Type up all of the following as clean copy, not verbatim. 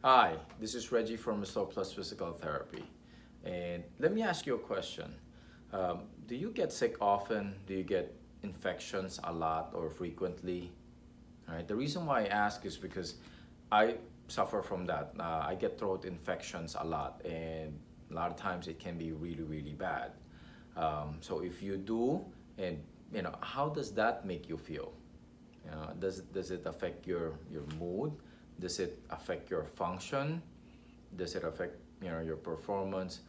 Hi, this is Reggie from Restore Plus Physical Therapy. And let me ask you a question. Do you get sick often? Do you get infections a lot or frequently? All right. The reason why I ask is because I suffer from that. I get throat infections a lot, and a lot of times it can be really, really bad. So if you do, and how does that make you feel? Does it affect your mood? Does it affect your function? Does it affect your performance?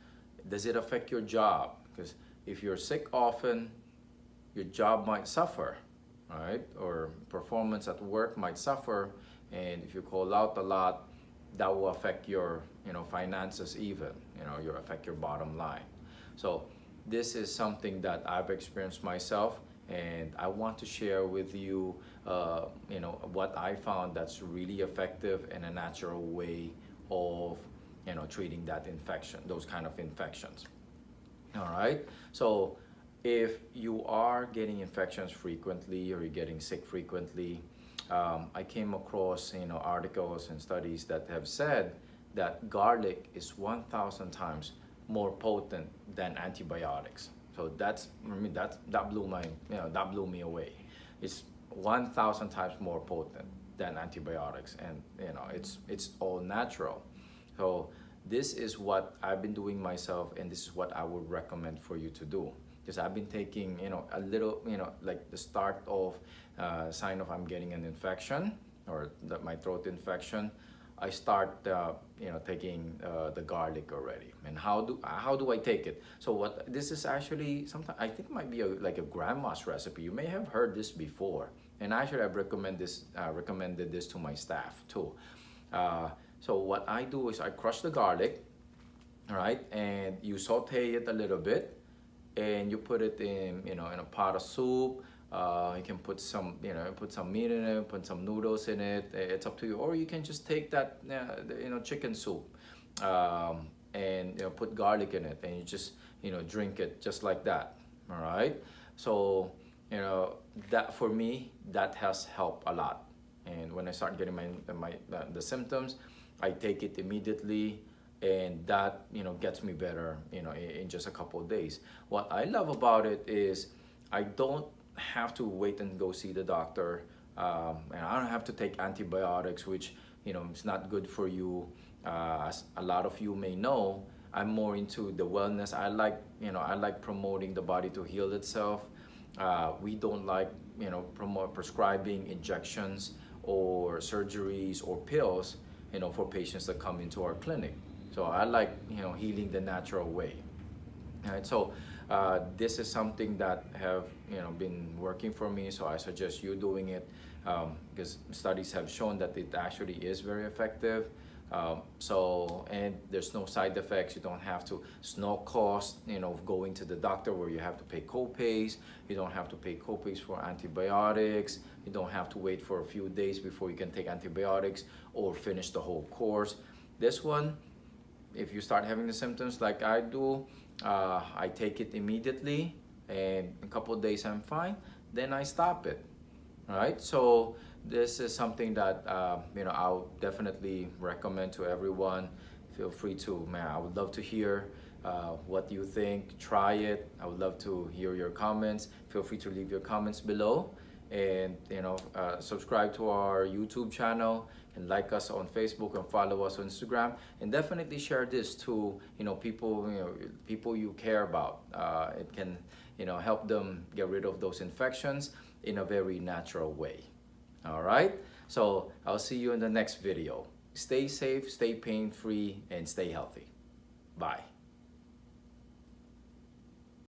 Does it affect your job? Because if you're sick often, your job might suffer, right? Or performance at work might suffer, and if you call out a lot, that will affect your finances even. You affect your bottom line. So this is something that I've experienced myself, and I want to share with you, what I found that's really effective and a natural way of, treating that infection, those kind of infections. All right. So if you are getting infections frequently or you're getting sick frequently, I came across, articles and studies that have said that garlic is 1,000 times more potent than antibiotics. So that blew that blew me away. It's 1,000 times more potent than antibiotics, and it's all natural. So this is what I've been doing myself, and this is what I would recommend for you to do. Because I've been taking, a little, like the start of sign of I'm getting an infection or my throat infection. I start, taking the garlic already. And how do I take it? So what this is actually something I think might be like a grandma's recipe. You may have heard this before, and actually I've recommended this to my staff too. So what I do is I crush the garlic, all right, and you saute it a little bit, and you put it in a pot of soup. You can put some put some meat in it, put some noodles in it. It's up to you. Or you can just take that chicken soup, and put garlic in it, and you just drink it just like that. All right. So that for me that has helped a lot. And when I start getting the symptoms, I take it immediately, and that gets me better in just a couple of days. What I love about it is I don't have to wait and go see the doctor, and I don't have to take antibiotics, which it's not good for you. As a lot of you may know, I'm more into the wellness. I like promoting the body to heal itself. We don't like prescribing injections or surgeries or pills for patients that come into our clinic. So I like healing the natural way. All right, so this is something that have been working for me. So I suggest you doing it, because studies have shown that it actually is very effective. And there's no side effects. You don't have to. It's no cost, of going to the doctor where you have to pay co-pays. You don't have to pay co-pays for antibiotics. You don't have to wait for a few days before you can take antibiotics or finish the whole course. This one, if you start having the symptoms like I do, I take it immediately, and in a couple of days I'm fine. Then I stop it. All right. So this is something that I'll definitely recommend to everyone. Feel free to, man. I would love to hear what you think. Try it. I would love to hear your comments. Feel free to leave your comments below, and subscribe to our YouTube channel, and like us on Facebook, and follow us on Instagram, and definitely share this to people you care about. It can help them get rid of those infections in a very natural way. All right, so I'll see you in the next video. Stay safe, stay pain free, and stay healthy. Bye.